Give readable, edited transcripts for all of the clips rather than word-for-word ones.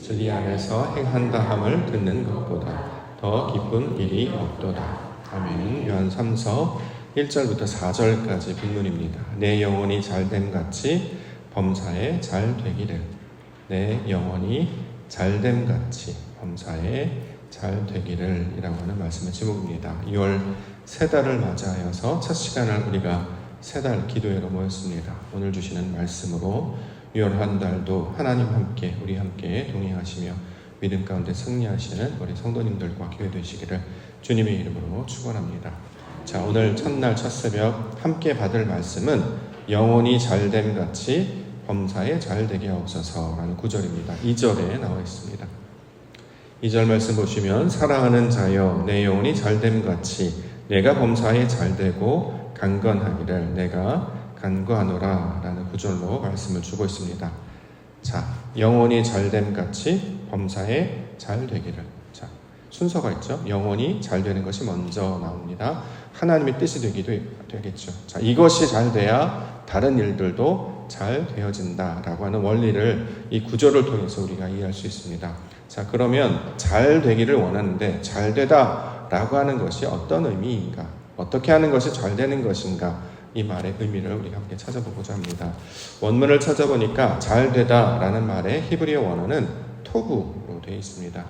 진리 안에서 행한다 함을 듣는 것보다 더 기쁜 일이 없도다. 아멘. 요한 3서 1절부터 4절까지 빈문입니다. 내 영혼이 잘됨같이 범사에 잘 되기를. 내 영혼이 잘됨같이 범사에 잘 되기를 이라고 하는 말씀의 제목입니다. 2월 새 달을 맞이하여서 첫 시간을 우리가 새 달 기도회로 모였습니다. 오늘 주시는 말씀으로 6월 한 달도 하나님 함께 우리 함께 동행하시며 믿음 가운데 승리하시는 우리 성도님들과 교회 되시기를 주님의 이름으로 축원합니다. 자, 오늘 첫날 첫 새벽 함께 받을 말씀은 영혼이 잘됨같이 범사에 잘되게 하옵소서라는 구절입니다. 2절에 나와 있습니다. 2절 말씀 보시면 사랑하는 자여 내 영혼이 잘됨같이 내가 범사에 잘되고 강건하기를 내가 간구하노라 라는 구절로 말씀을 주고 있습니다. 자, 영혼이 잘됨같이 범사에 잘되기를. 자, 순서가 있죠. 영혼이 잘되는 것이 먼저 나옵니다. 하나님의 뜻이 되겠죠. 자, 이것이 잘돼야 다른 일들도 잘 되어진다 라고 하는 원리를 이 구절을 통해서 우리가 이해할 수 있습니다. 자, 그러면 잘 되기를 원하는데 잘 되다 라고 하는 것이 어떤 의미인가? 어떻게 하는 것이 잘 되는 것인가? 이 말의 의미를 우리가 함께 찾아보고자 합니다. 원문을 찾아보니까 잘 되다 라는 말의 히브리어 원어는 토부로 되어 있습니다.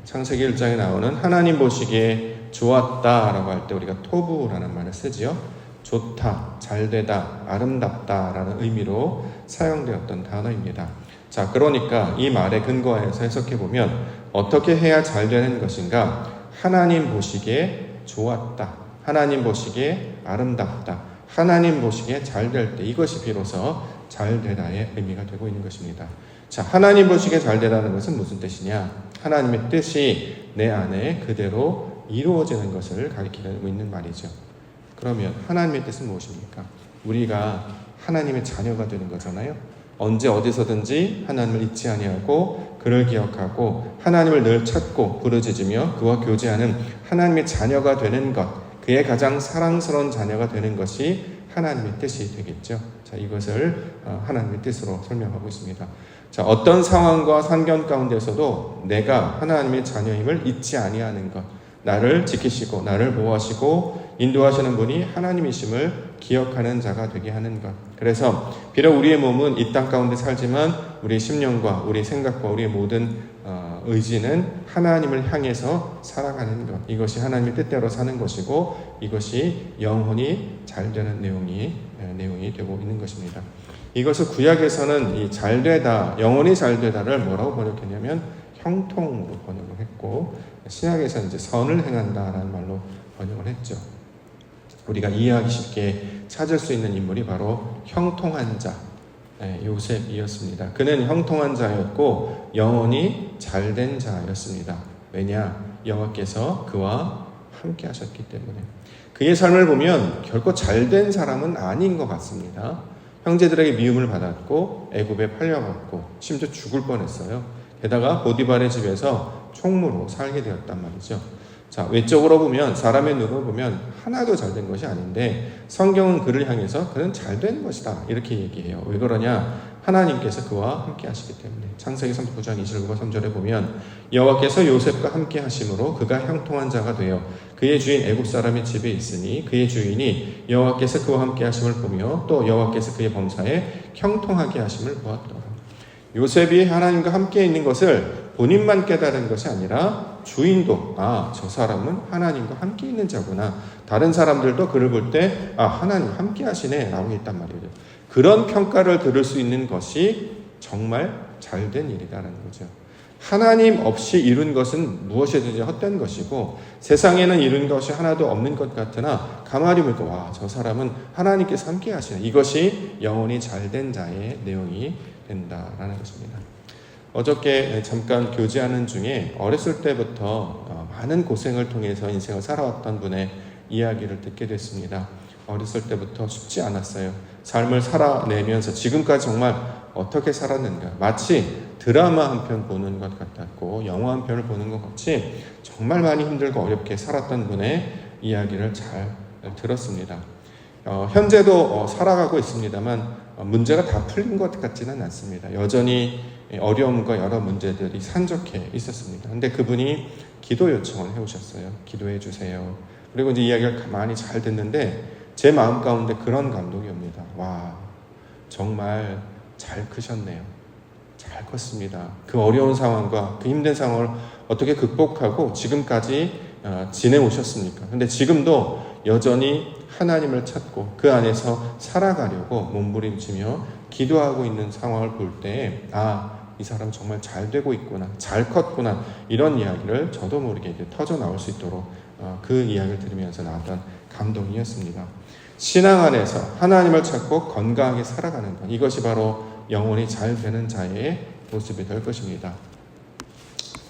창세기 1장에 나오는 하나님 보시기에 좋았다 라고 할 때 우리가 토부라는 말을 쓰지요. 좋다, 잘 되다, 아름답다 라는 의미로 사용되었던 단어입니다. 자, 그러니까 이 말에 근거해서 해석해보면 어떻게 해야 잘 되는 것인가? 하나님 보시기에 좋았다, 하나님 보시기에 아름답다, 하나님 보시기에 잘 될 때 이것이 비로소 잘 되다의 의미가 되고 있는 것입니다. 자, 하나님 보시기에 잘 되다는 것은 무슨 뜻이냐? 하나님의 뜻이 내 안에 그대로 이루어지는 것을 가리키고 있는 말이죠. 그러면 하나님의 뜻은 무엇입니까? 우리가 하나님의 자녀가 되는 거잖아요. 언제 어디서든지 하나님을 잊지 아니하고 그를 기억하고 하나님을 늘 찾고 부르짖으며 그와 교제하는 하나님의 자녀가 되는 것, 그의 가장 사랑스러운 자녀가 되는 것이 하나님의 뜻이 되겠죠. 자, 이것을 하나님의 뜻으로 설명하고 있습니다. 자, 어떤 상황과 환경 가운데서도 내가 하나님의 자녀임을 잊지 아니하는 것, 나를 지키시고 나를 보호하시고 인도하시는 분이 하나님이심을 기억하는 자가 되게 하는 것. 그래서 비록 우리의 몸은 이 땅 가운데 살지만 우리 심령과 우리 생각과 우리의 모든 의지는 하나님을 향해서 살아가는 것. 이것이 하나님의 뜻대로 사는 것이고 이것이 영혼이 잘 되는 내용이 되고 있는 것입니다. 이것을 구약에서는 이 잘되다, 영혼이 잘되다를 뭐라고 번역했냐면 형통으로 번역을 했고 신약에서는 이제 선을 행한다라는 말로 번역을 했죠. 우리가 이해하기 쉽게 찾을 수 있는 인물이 바로 형통한 자, 요셉이었습니다. 그는 형통한 자였고 영혼이 잘된 자였습니다. 왜냐? 여호와께서 그와 함께 하셨기 때문에. 그의 삶을 보면 결코 잘된 사람은 아닌 것 같습니다. 형제들에게 미움을 받았고 애굽에 팔려갔고 심지어 죽을 뻔했어요. 게다가 보디발의 집에서 총무로 살게 되었단 말이죠. 자, 외적으로 보면 사람의 눈으로 보면 하나도 잘된 것이 아닌데 성경은 그를 향해서 그는 잘된 것이다 이렇게 얘기해요. 왜 그러냐? 하나님께서 그와 함께 하시기 때문에. 창세기 39장 29과 3절에 보면 여호와께서 요셉과 함께 하심으로 그가 형통한 자가 되어 그의 주인 애굽 사람의 집에 있으니 그의 주인이 여호와께서 그와 함께 하심을 보며 또 여호와께서 그의 범사에 형통하게 하심을 보았더라. 요셉이 하나님과 함께 있는 것을 본인만 깨달은 것이 아니라 주인도 저 사람은 하나님과 함께 있는 자구나. 다른 사람들도 그를 볼 때 하나님 함께 하시네 라고 했단 말이에요. 그런 평가를 들을 수 있는 것이 정말 잘된 일이라는 거죠. 하나님 없이 이룬 것은 무엇이든지 헛된 것이고 세상에는 이룬 것이 하나도 없는 것 같으나 가만히 보니까 저 사람은 하나님께서 함께 하시네. 이것이 영혼이 잘된 자의 내용이 된다라는 것입니다. 어저께 잠깐 교제하는 중에 어렸을 때부터 많은 고생을 통해서 인생을 살아왔던 분의 이야기를 듣게 됐습니다. 어렸을 때부터 쉽지 않았어요. 삶을 살아내면서 지금까지 정말 어떻게 살았는가. 마치 드라마 한 편 보는 것 같았고 영화 한 편을 보는 것 같이 정말 많이 힘들고 어렵게 살았던 분의 이야기를 잘 들었습니다. 현재도 살아가고 있습니다만 문제가 다 풀린 것 같지는 않습니다. 여전히 어려움과 여러 문제들이 산적해 있었습니다. 근데 그분이 기도 요청을 해오셨어요. 기도해 주세요. 그리고 이제 이야기를 많이 잘 듣는데 제 마음 가운데 그런 감동이 옵니다. 와, 정말 잘 크셨네요. 잘 컸습니다. 그 어려운 상황과 그 힘든 상황을 어떻게 극복하고 지금까지 지내오셨습니까? 근데 지금도 여전히 하나님을 찾고 그 안에서 살아가려고 몸부림치며 기도하고 있는 상황을 볼 때, 이 사람 정말 잘 되고 있구나, 잘 컸구나, 이런 이야기를 저도 모르게 이제 터져 나올 수 있도록 그 이야기를 들으면서 나왔던 감동이었습니다. 신앙 안에서 하나님을 찾고 건강하게 살아가는 것, 이것이 바로 영혼이 잘 되는 자의 모습이 될 것입니다.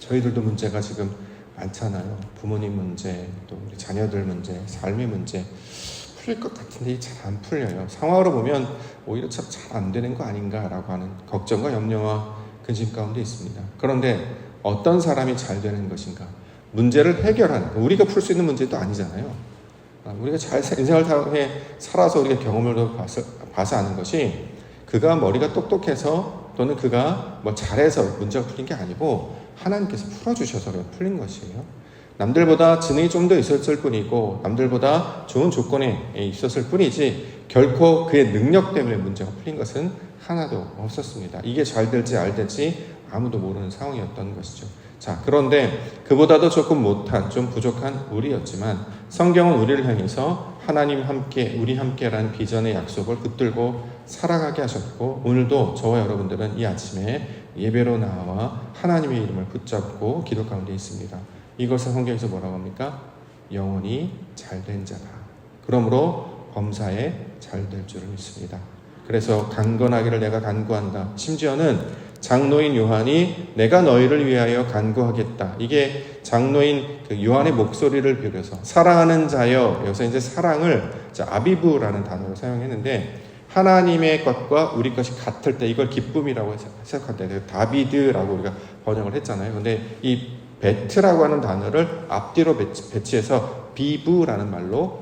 저희들도 문제가 지금 많잖아요. 부모님 문제, 또 우리 자녀들 문제, 삶의 문제 풀릴 것 같은데 잘 안 풀려요. 상황으로 보면 오히려 잘 안 되는 거 아닌가라고 하는 걱정과 염려와 근심 가운데 있습니다. 그런데 어떤 사람이 잘 되는 것인가? 문제를 해결하는, 우리가 풀 수 있는 문제도 아니잖아요. 우리가 잘 인생을 살아서 우리가 경험을 봐서 아는 것이, 그가 머리가 똑똑해서 또는 그가 뭐 잘해서 문제가 풀린 게 아니고 하나님께서 풀어주셔서 풀린 것이에요. 남들보다 지능이 좀 더 있었을 뿐이고 남들보다 좋은 조건에 있었을 뿐이지 결코 그의 능력 때문에 문제가 풀린 것은 하나도 없었습니다. 이게 잘 될지 안 될지 아무도 모르는 상황이었던 것이죠. 자, 그런데 그보다도 조금 못한, 좀 부족한 우리였지만 성경은 우리를 향해서 하나님 함께, 우리 함께라는 비전의 약속을 붙들고 살아가게 하셨고, 오늘도 저와 여러분들은 이 아침에 예배로 나와 하나님의 이름을 붙잡고 기도 가운데 있습니다. 이것을 성경에서 뭐라고 합니까? 영혼이 잘된 자다. 그러므로 범사에 잘 될 줄을 믿습니다. 그래서 강건하기를 내가 간구한다. 심지어는 장로인 요한이 내가 너희를 위하여 간구하겠다. 이게 장로인 그 요한의 목소리를 비롯해서 사랑하는 자여, 여기서 이제 사랑을 아비브라는 단어를 사용했는데, 하나님의 것과 우리 것이 같을 때 이걸 기쁨이라고 해석할 때 다비드라고 우리가 번역을 했잖아요. 근데 이 베트라고 하는 단어를 앞뒤로 배치해서 비브라는 말로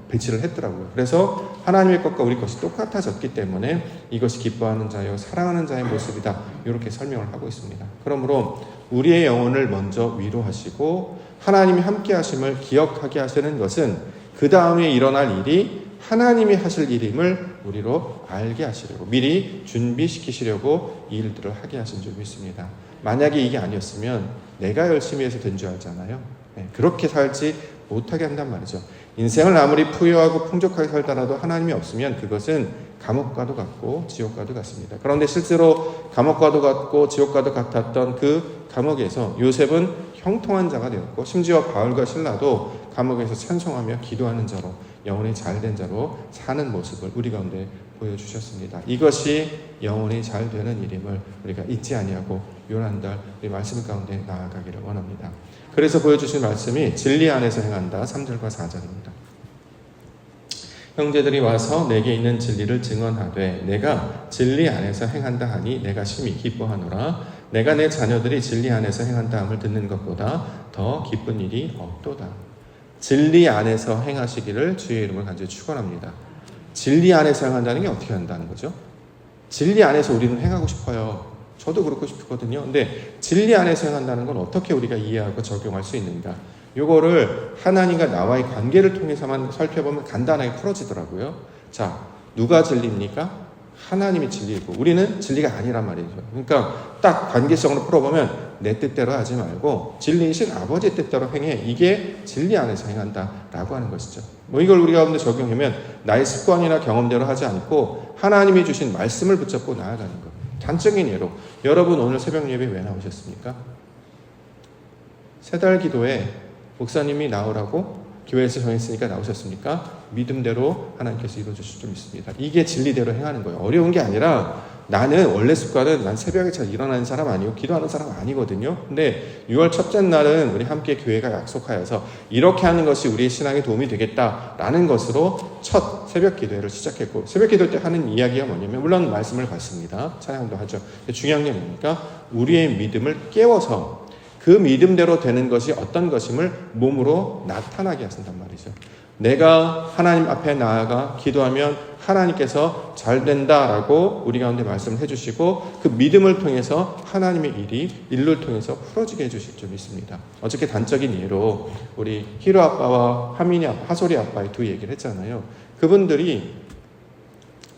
배치를 했더라고요. 그래서 하나님의 것과 우리 것이 똑같아졌기 때문에 이것이 기뻐하는 자요 사랑하는 자의 모습이다, 이렇게 설명을 하고 있습니다. 그러므로 우리의 영혼을 먼저 위로하시고 하나님이 함께 하심을 기억하게 하시는 것은 그 다음에 일어날 일이 하나님이 하실 일임을 우리로 알게 하시려고, 미리 준비시키시려고 이 일들을 하게 하신 줄 믿습니다. 만약에 이게 아니었으면 내가 열심히 해서 된 줄 알잖아요. 그렇게 살지 못하게 한단 말이죠. 인생을 아무리 부유하고 풍족하게 살더라도 하나님이 없으면 그것은 감옥과도 같고 지옥과도 같습니다. 그런데 실제로 감옥과도 같고 지옥과도 같았던 그 감옥에서 요셉은 형통한 자가 되었고, 심지어 바울과 실라도 감옥에서 찬송하며 기도하는 자로, 영혼이 잘된 자로 사는 모습을 우리 가운데 보여주셨습니다. 이것이 영혼이 잘 되는 일임을 우리가 잊지 아니하고 요란달 우리 말씀 가운데 나아가기를 원합니다. 그래서 보여주신 말씀이 진리 안에서 행한다, 3절과 4절입니다. 형제들이 와서 내게 있는 진리를 증언하되 내가 진리 안에서 행한다 하니 내가 심히 기뻐하노라. 내가 내 자녀들이 진리 안에서 행한다 함을 듣는 것보다 더 기쁜 일이 없도다. 진리 안에서 행하시기를 주의 이름을 간절히 축원합니다. 진리 안에서 행한다는 게 어떻게 한다는 거죠? 진리 안에서 우리는 행하고 싶어요. 저도 그렇고 싶거든요. 근데 진리 안에서 행한다는 건 어떻게 우리가 이해하고 적용할 수 있는가? 요거를 하나님과 나와의 관계를 통해서만 살펴보면 간단하게 풀어지더라고요. 자, 누가 진리입니까? 하나님이 진리이고 우리는 진리가 아니란 말이죠. 그러니까 딱 관계성으로 풀어보면 내 뜻대로 하지 말고 진리이신 아버지의 뜻대로 행해. 이게 진리 안에서 행한다라고 하는 것이죠. 뭐 이걸 우리가 가운데 적용하면 나의 습관이나 경험대로 하지 않고 하나님이 주신 말씀을 붙잡고 나아가는 것. 단적인 예로, 여러분 오늘 새벽 예배 왜 나오셨습니까? 세달 기도에 목사님이 나오라고 교회에서 정했으니까 나오셨습니까? 믿음대로 하나님께서 이루어주실 줄 믿습니다. 이게 진리대로 행하는 거예요. 어려운 게 아니라 나는 원래 습관은 난 새벽에 잘 일어나는 사람 아니고 기도하는 사람 아니거든요. 근데 6월 첫째 날은 우리 함께 교회가 약속하여서 이렇게 하는 것이 우리의 신앙에 도움이 되겠다라는 것으로 첫 새벽 기도회를 시작했고, 새벽 기도 때 하는 이야기가 뭐냐면 물론 말씀을 받습니다. 찬양도 하죠. 근데 중요한 게 뭡니까? 우리의 믿음을 깨워서 그 믿음대로 되는 것이 어떤 것임을 몸으로 나타나게 하신단 말이죠. 내가 하나님 앞에 나아가 기도하면 하나님께서 잘 된다라고 우리 가운데 말씀을 해주시고 그 믿음을 통해서 하나님의 일이 인류를 통해서 풀어지게 해주실 줄 믿습니다. 어저께 단적인 예로 우리 히로 아빠와 하솔이 아빠의 두 얘기를 했잖아요. 그분들이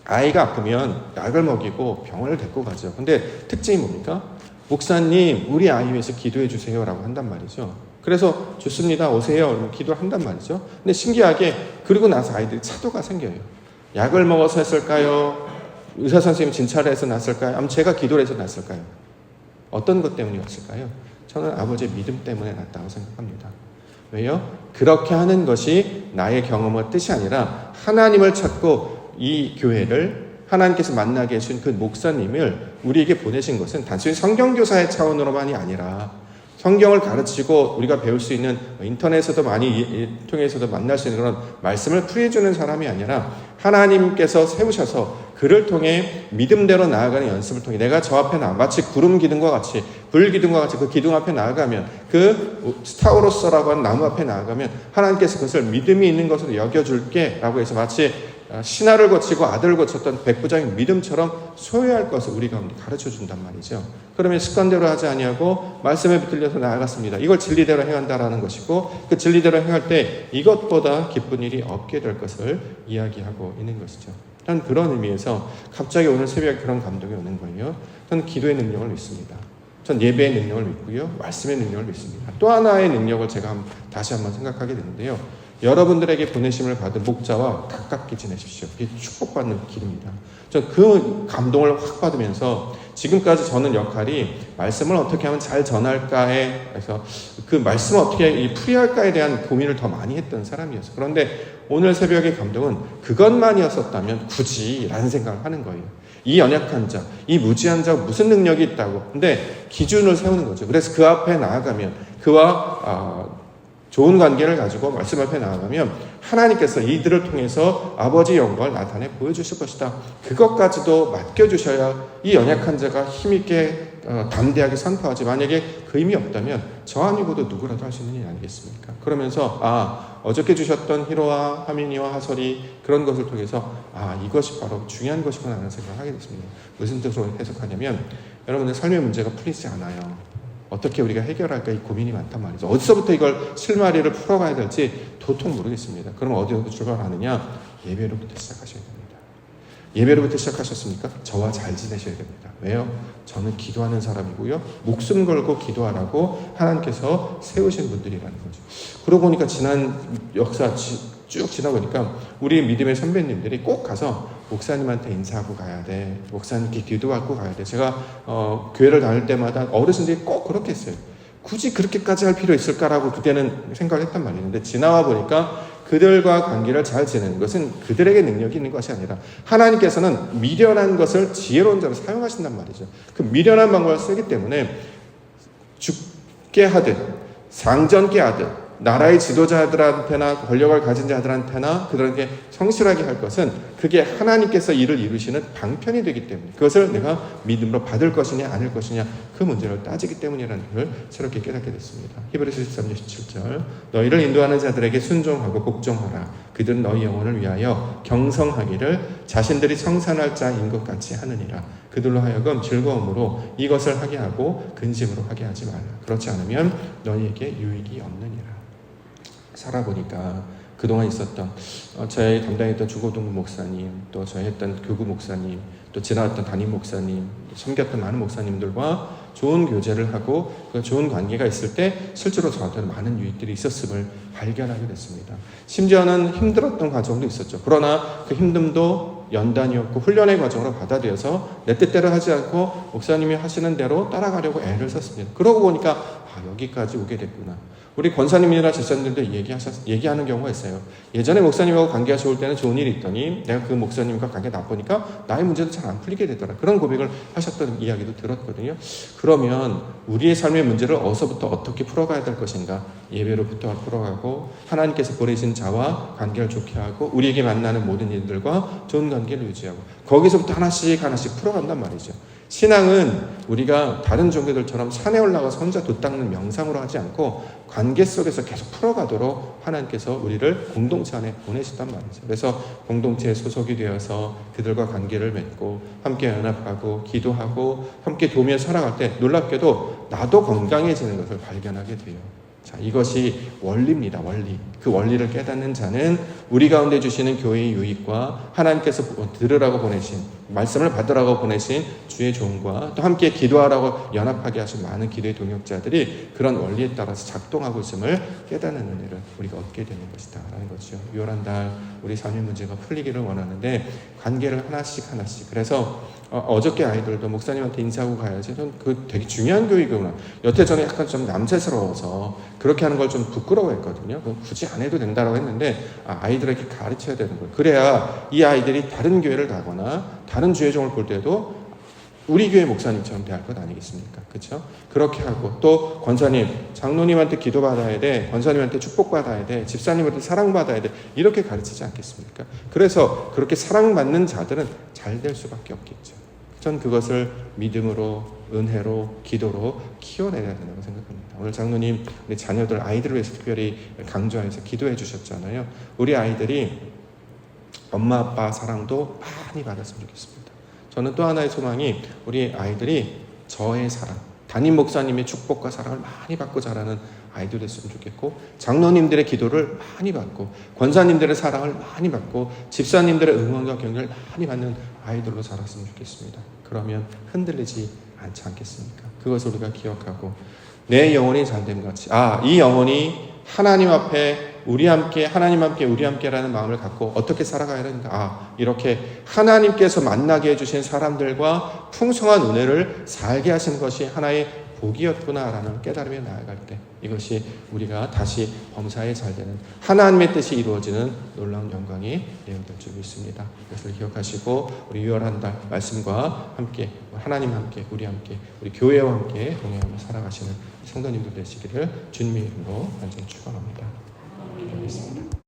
아이가 아프면 약을 먹이고 병원을 데리고 가죠. 근데 특징이 뭡니까? 목사님, 우리 아이 위해서 기도해 주세요 라고 한단 말이죠. 그래서 좋습니다. 오세요. 기도를 한단 말이죠. 근데 신기하게 그러고 나서 아이들이 차도가 생겨요. 약을 먹어서 했을까요? 의사 선생님이 진찰을 해서 났을까요? 아니면 제가 기도를 해서 났을까요? 어떤 것 때문이었을까요? 저는 아버지의 믿음 때문에 났다고 생각합니다. 왜요? 그렇게 하는 것이 나의 경험의 뜻이 아니라 하나님을 찾고 이 교회를 하나님께서 만나게 해주신 그 목사님을 우리에게 보내신 것은 단순히 성경교사의 차원으로만이 아니라 성경을 가르치고 우리가 배울 수 있는 인터넷에서도 많이 통해서도 만날 수 있는 그런 말씀을 풀이해주는 사람이 아니라 하나님께서 세우셔서 그를 통해 믿음대로 나아가는 연습을 통해 내가 저 앞에 마치 구름 기둥과 같이 불 기둥과 같이 그 기둥 앞에 나아가면 그 스타우로스라고 하는 나무 앞에 나아가면 하나님께서 그것을 믿음이 있는 것으로 여겨줄게 라고 해서 마치 신하를 거치고 아들을 거쳤던 백부장의 믿음처럼 소유할 것을 우리 가운데 가르쳐준단 말이죠. 그러면 습관대로 하지 아니하고 말씀에 붙들려서 나아갔습니다. 이걸 진리대로 행한다라는 것이고 그 진리대로 행할 때 이것보다 기쁜 일이 없게 될 것을 이야기하고 있는 것이죠. 저는 그런 의미에서 갑자기 오늘 새벽에 그런 감동이 오는 거예요. 저는 기도의 능력을 믿습니다. 전 예배의 능력을 믿고요. 말씀의 능력을 믿습니다. 또 하나의 능력을 제가 다시 한번 생각하게 되는데요. 여러분들에게 보내심을 받은 목자와 가깝게 지내십시오. 이게 축복받는 길입니다. 저 그 감동을 확 받으면서 지금까지 저는 역할이 말씀을 어떻게 하면 잘 전할까에 그래서 그 말씀을 어떻게 풀이할까에 대한 고민을 더 많이 했던 사람이었어요. 그런데 오늘 새벽의 감동은 그것만이었었다면 굳이 라는 생각을 하는 거예요. 이 연약한 자, 이 무지한 자가 무슨 능력이 있다고. 근데 기준을 세우는 거죠. 그래서 그 앞에 나아가면 그와 좋은 관계를 가지고 말씀 앞에 나아가면 하나님께서 이들을 통해서 아버지의 영광을 나타내 보여주실 것이다. 그것까지도 맡겨주셔야 이 연약한 자가 힘있게 담대하게 선포하지. 만약에 그 힘이 없다면 저 아니고도 누구라도 할 수 있는 일 아니겠습니까? 그러면서 어저께 주셨던 히로와 하민이와 하설이 그런 것을 통해서 이것이 바로 중요한 것이구나 하는 생각을 하게 됐습니다. 무슨 뜻으로 해석하냐면 여러분의 삶의 문제가 풀리지 않아요. 어떻게 우리가 해결할까 이 고민이 많단 말이죠. 어디서부터 이걸 실마리를 풀어가야 될지 도통 모르겠습니다. 그럼 어디로부터 출발하느냐? 예배로부터 시작하셔야 됩니다. 예배로부터 시작하셨습니까? 저와 잘 지내셔야 됩니다. 왜요? 저는 기도하는 사람이고요. 목숨 걸고 기도하라고 하나님께서 세우신 분들이라는 거죠. 그러고 보니까 지난 역사 쭉 지나보니까 우리 믿음의 선배님들이 꼭 가서 목사님한테 인사하고 가야 돼. 목사님께 기도하고 가야 돼. 제가 교회를 다닐 때마다 어르신들이 꼭 그렇게 했어요. 굳이 그렇게까지 할 필요 있을까라고 그때는 생각을 했단 말이에요. 근데 지나와 보니까 그들과 관계를 잘 지내는 것은 그들에게 능력이 있는 것이 아니라 하나님께서는 미련한 것을 지혜로운 자로 사용하신단 말이죠. 그 미련한 방법을 쓰기 때문에 죽게 하듯 상전케 하듯 나라의 지도자들한테나 권력을 가진 자들한테나 그들에게 성실하게 할 것은 그게 하나님께서 일을 이루시는 방편이 되기 때문에 그것을 내가 믿음으로 받을 것이냐 아닐 것이냐 그 문제를 따지기 때문이라는 걸 새롭게 깨닫게 됐습니다. 히브리서 13장 17절 너희를 인도하는 자들에게 순종하고 복종하라. 그들은 너희 영혼을 위하여 경성하기를 자신들이 청산할 자인 것 같이 하느니라. 그들로 하여금 즐거움으로 이것을 하게 하고 근심으로 하게 하지 말라. 그렇지 않으면 너희에게 유익이 없느니라. 살아보니까 그동안 있었던 저희 담당했던 중고등부 목사님, 또 저희 했던 교구 목사님, 또 지나왔던 담임 목사님, 섬겼던 많은 목사님들과 좋은 교제를 하고 그 좋은 관계가 있을 때 실제로 저한테는 많은 유익들이 있었음을 발견하게 됐습니다. 심지어는 힘들었던 과정도 있었죠. 그러나 그 힘듦도 연단이었고 훈련의 과정으로 받아들여서 내 뜻대로 하지 않고 목사님이 하시는 대로 따라가려고 애를 썼습니다. 그러고 보니까 여기까지 오게 됐구나. 우리 권사님이나 집사님들도 얘기하는 경우가 있어요. 예전에 목사님하고 관계가 좋을 때는 좋은 일이 있더니 내가 그 목사님과 관계가 나쁘니까 나의 문제도 잘 안 풀리게 되더라. 그런 고백을 하셨던 이야기도 들었거든요. 그러면 우리의 삶의 문제를 어디서부터 어떻게 풀어가야 될 것인가? 예배로부터 풀어가고 하나님께서 보내신 자와 관계를 좋게 하고 우리에게 만나는 모든 일들과 좋은 관계를 유지하고 거기서부터 하나씩 풀어간단 말이죠. 신앙은 우리가 다른 종교들처럼 산에 올라가서 혼자 돛 닦는 명상으로 하지 않고 관계 속에서 계속 풀어가도록 하나님께서 우리를 공동체 안에 보내신단 말이죠. 그래서 공동체에 소속이 되어서 그들과 관계를 맺고 함께 연합하고 기도하고 함께 도우며 살아갈 때 놀랍게도 나도 건강해지는 것을 발견하게 돼요. 자, 이것이 원리입니다. 원리. 그 원리를 깨닫는 자는 우리 가운데 주시는 교회의 유익과 하나님께서 들으라고 보내신 말씀을 받으라고 보내신 주의 종과 또 함께 기도하라고 연합하게 하신 많은 기도의 동역자들이 그런 원리에 따라서 작동하고 있음을 깨닫는 은혜를 우리가 얻게 되는 것이다 라는 거죠. 6월 달 우리 삶의 문제가 풀리기를 원하는데 관계를 하나씩 그래서 어저께 아이들도 목사님한테 인사하고 가야지. 그 되게 중요한 교육이구나. 여태 전에 약간 좀 남세스러워서 그렇게 하는 걸 좀 부끄러워했거든요. 굳이 안 해도 된다고 했는데 아이들에게 가르쳐야 되는 거예요. 그래야 이 아이들이 다른 교회를 가거나 다른 주의종을 볼 때도 우리 교회 목사님처럼 대할 것 아니겠습니까? 그렇죠? 그렇게 하고 또 권사님, 장로님한테 기도받아야 돼. 권사님한테 축복받아야 돼. 집사님한테 사랑받아야 돼. 이렇게 가르치지 않겠습니까? 그래서 그렇게 사랑받는 자들은 잘 될 수밖에 없겠죠. 전 그것을 믿음으로, 은혜로, 기도로 키워내야 된다고 생각합니다. 오늘 장로님, 우리 자녀들, 아이들을 위해서 특별히 강조해서 기도해 주셨잖아요. 우리 아이들이 엄마, 아빠 사랑도 많이 받았으면 좋겠습니다. 저는 또 하나의 소망이 우리 아이들이 저의 사랑, 담임 목사님의 축복과 사랑을 많이 받고 자라는 아이들 됐으면 좋겠고 장로님들의 기도를 많이 받고 권사님들의 사랑을 많이 받고 집사님들의 응원과 격려를 많이 받는 아이들로 자랐으면 좋겠습니다. 그러면 흔들리지 않지 않겠습니까? 그것을 우리가 기억하고 내 영혼이 잘됨 같이 이 영혼이 하나님 앞에 우리 함께 하나님 함께 우리 함께라는 마음을 갖고 어떻게 살아가야 되는가? 이렇게 하나님께서 만나게 해주신 사람들과 풍성한 은혜를 살게 하시는 것이 하나의 복이었구나라는 깨달음에 나아갈 때 이것이 우리가 다시 범사에 잘되는 하나님의 뜻이 이루어지는 놀라운 영광이 내용될 줄 믿습니다. 이것을 기억하시고 우리 6월 한 달 말씀과 함께 하나님 함께 우리 교회와 함께 동행하며 살아가시는 성도님들 되시기를 주님의 이름으로 완전히 축원합니다. 기도하겠습니다.